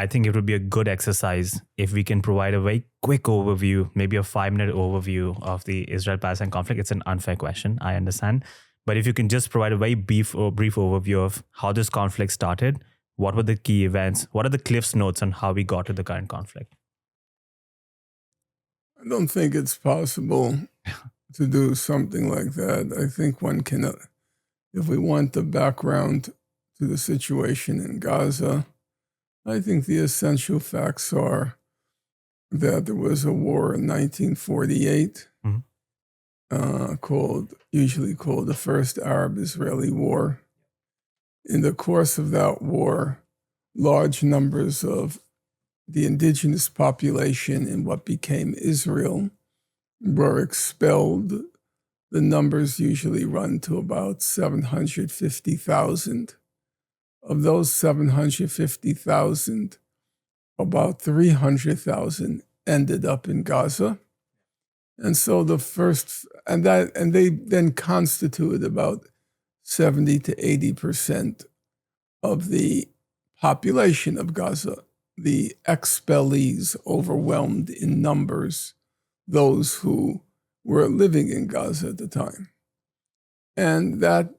I think it would be a good exercise if we can provide a very quick overview, maybe a 5-minute overview of the Israel-Palestine conflict. It's an unfair question, I understand. But if you can just provide a very brief overview of how this conflict started, what were the key events, what are the Cliff's notes on how we got to the current conflict? I don't think it's possible to do something like that. I think one can, if we want the background to the situation in Gaza, I think the essential facts are that there was a war in 1948, usually called the First Arab-Israeli War. In the course of that war, large numbers of the indigenous population in what became Israel were expelled. The numbers usually run to about 750,000. Of those 750,000, about 300,000 ended up in Gaza. And so they then constituted about 70 to 80% of the population of Gaza. The expellees overwhelmed in numbers those who were living in Gaza at the time. And that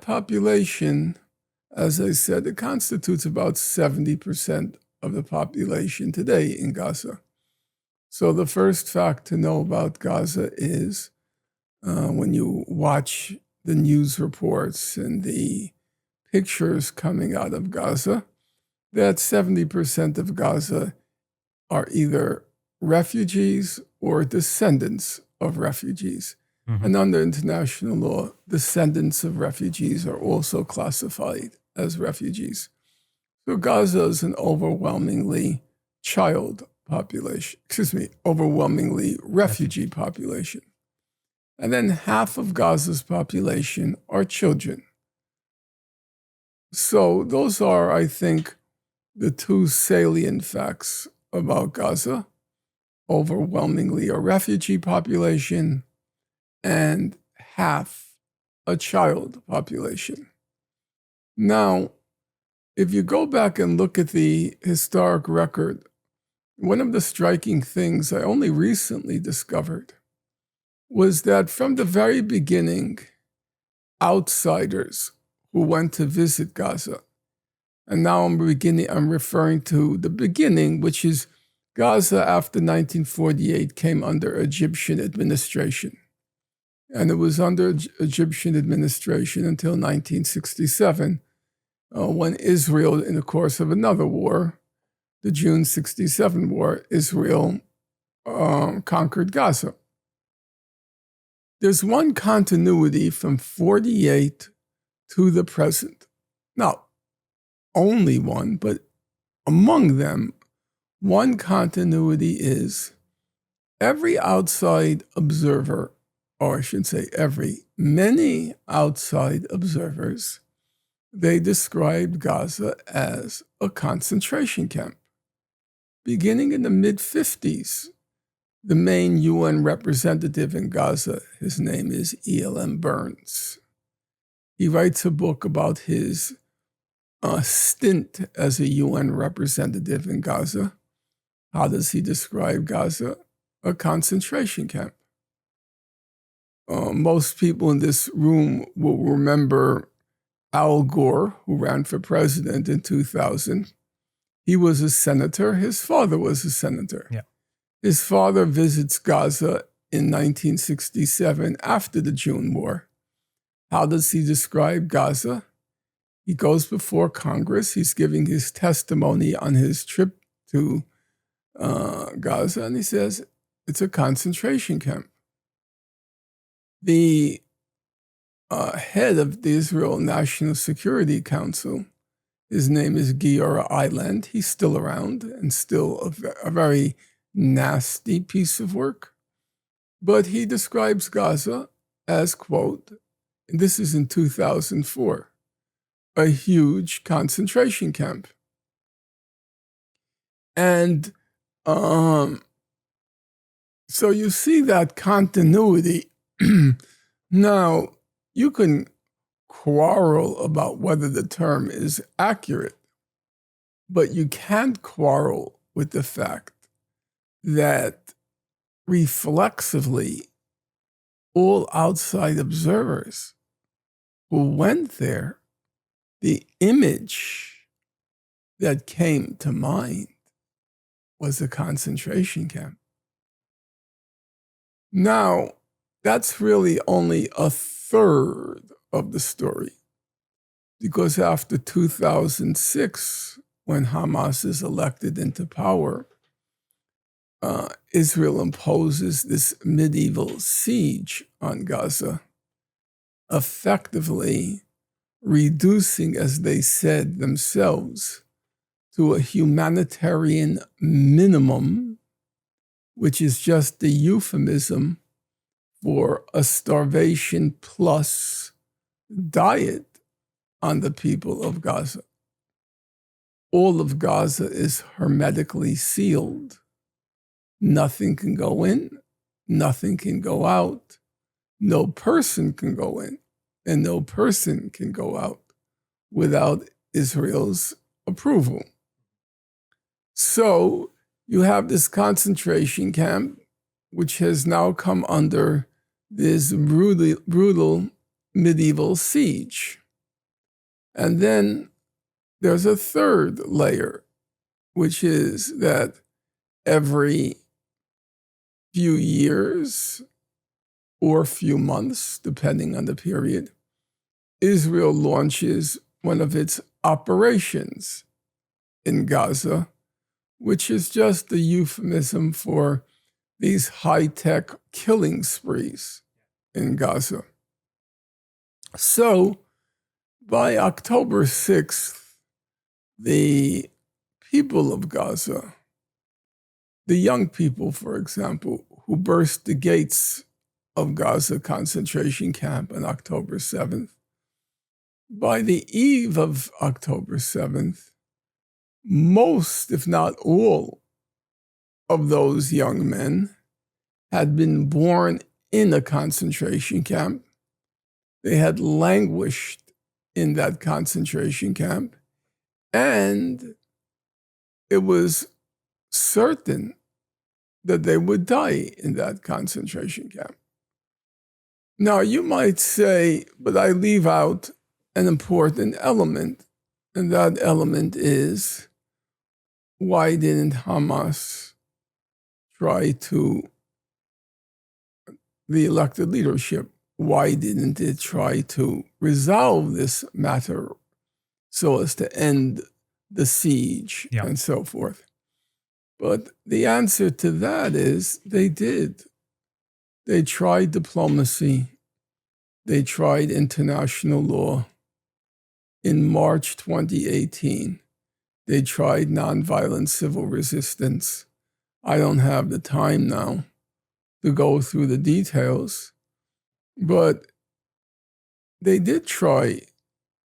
population, as I said, it constitutes about 70% of the population today in Gaza. So the first fact to know about Gaza is when you watch the news reports and the pictures coming out of Gaza, that 70% of Gaza are either refugees or descendants of refugees. Mm-hmm. And under international law, descendants of refugees are also classified as refugees. So Gaza is an overwhelmingly overwhelmingly refugee population. And then half of Gaza's population are children. So those are, I think, the two salient facts about Gaza: overwhelmingly a refugee population and half a child population. Now, if you go back and look at the historic record, one of the striking things I only recently discovered was that from the very beginning, outsiders who went to visit Gaza, and now I'm referring to the beginning, which is Gaza after 1948 came under Egyptian administration. And it was under Egyptian administration until 1967, when Israel, in the course of another war, the June 67 war, Israel conquered Gaza. There's one continuity from 48 to the present. Now, only one, but among them, one continuity is every outside observer, or I should say many outside observers, they described Gaza as a concentration camp. Beginning in the mid-50s, the main UN representative in Gaza, his name is E.L.M. Burns. He writes a book about his stint as a UN representative in Gaza. How does he describe Gaza? A concentration camp. Most people in this room will remember Al Gore, who ran for president in 2000. He was a senator. His father was a senator. Yeah. His father visits Gaza in 1967 after the June War. How does he describe Gaza? He goes before Congress. He's giving his testimony on his trip to Gaza, and he says it's a concentration camp. The head of the Israel National Security Council, his name is Giora Eiland. He's still around and still a very nasty piece of work. But he describes Gaza as, quote, and this is in 2004, a huge concentration camp. And so you see that continuity. Now, you can quarrel about whether the term is accurate, But you can't quarrel with the fact that reflexively all outside observers who went there, the image that came to mind was a concentration camp. Now, that's really only a third of the story, because after 2006, when Hamas is elected into power, Israel imposes this medieval siege on Gaza, effectively reducing, as they said themselves, to a humanitarian minimum, which is just a euphemism for a starvation plus diet on the people of Gaza. All of Gaza is hermetically sealed. Nothing can go in, nothing can go out. No person can go in, and no person can go out without Israel's approval. So you have this concentration camp, which has now come under this brutal medieval siege. And then there's a third layer, which is that every few years or few months, depending on the period, Israel launches one of its operations in Gaza, which is just a euphemism for these high-tech killing sprees in Gaza. So by October 6th, the people of Gaza, the young people, for example, who burst the gates of Gaza concentration camp on October 7th, by the eve of October 7th, most, if not all, of those young men had been born in a concentration camp. They had languished in that concentration camp, and it was certain that they would die in that concentration camp. Now, you might say, but I leave out an important element, and that element is, why didn't Hamas try to, the elected leadership, why didn't it try to resolve this matter so as to end the siege and so forth? But the answer to that is they did. They tried diplomacy. They tried international law. In March 2018, they tried nonviolent civil resistance. I don't have the time now to go through the details, but they did try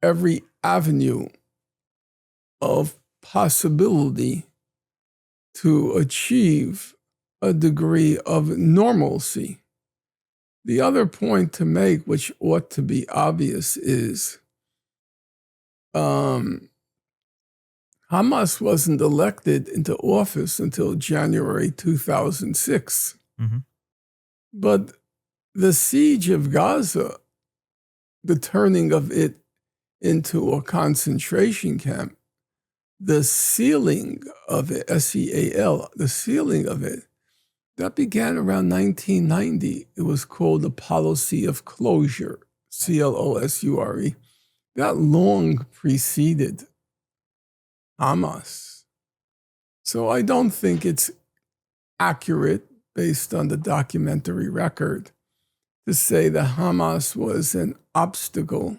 every avenue of possibility to achieve a degree of normalcy. The other point to make, which ought to be obvious, is Hamas wasn't elected into office until January 2006. Mm-hmm. But the siege of Gaza, the turning of it into a concentration camp, the sealing of it, SEAL, the sealing of it, that began around 1990. It was called the policy of closure, CLOSURE. That long preceded Hamas. So I don't think it's accurate, based on the documentary record, to say that Hamas was an obstacle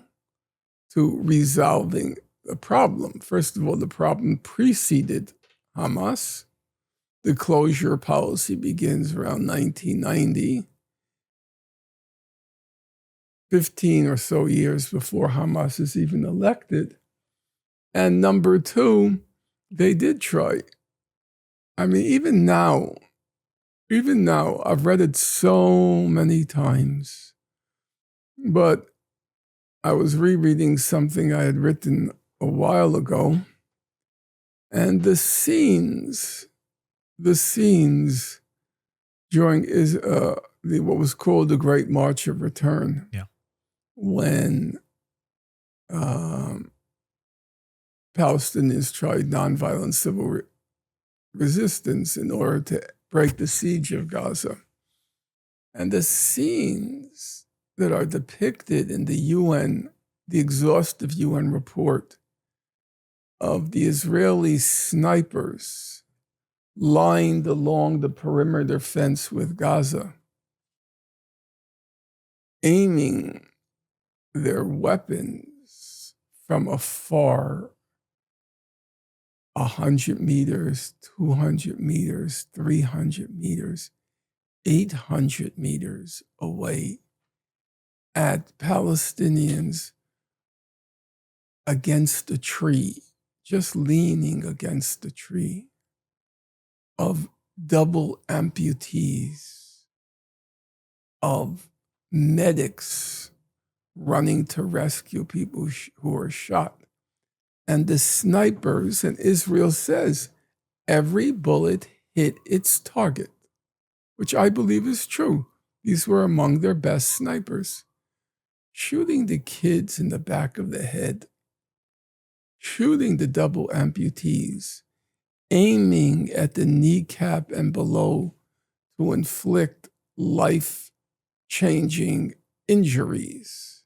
to resolving the problem. First of all, the problem preceded Hamas. The closure policy begins around 1990, 15 or so years before Hamas is even elected. And number two, they did try. I mean, even now, I've read it so many times, but I was rereading something I had written a while ago, And the scenes during what was called the Great March of Return, when Palestinians tried nonviolent civil resistance in order to break the siege of Gaza. And the scenes that are depicted in the exhaustive UN report of the Israeli snipers lined along the perimeter fence with Gaza, aiming their weapons from afar, 100 meters, 200 meters, 300 meters, 800 meters away at Palestinians against a tree, just leaning against a tree, of double amputees, of medics running to rescue people who are shot. And the snipers, and Israel says, every bullet hit its target, which I believe is true. These were among their best snipers. Shooting the kids in the back of the head, shooting the double amputees, aiming at the kneecap and below to inflict life-changing injuries.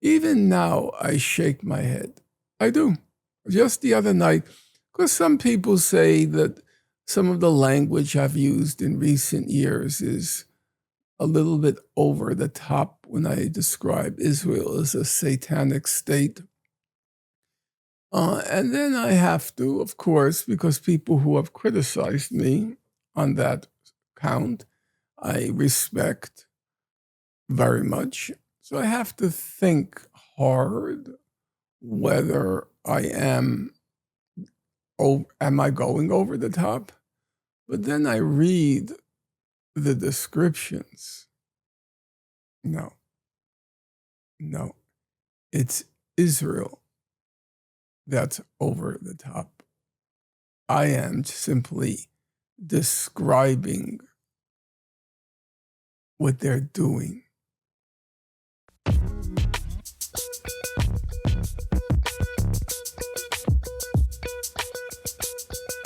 Even now, I shake my head. I do. Just the other night, because some people say that some of the language I've used in recent years is a little bit over the top when I describe Israel as a satanic state. And then I have to, of course, because people who have criticized me on that count, I respect very much. So I have to think hard whether am I going over the top? But then I read the descriptions. No, it's Israel that's over the top. I am simply describing what they're doing.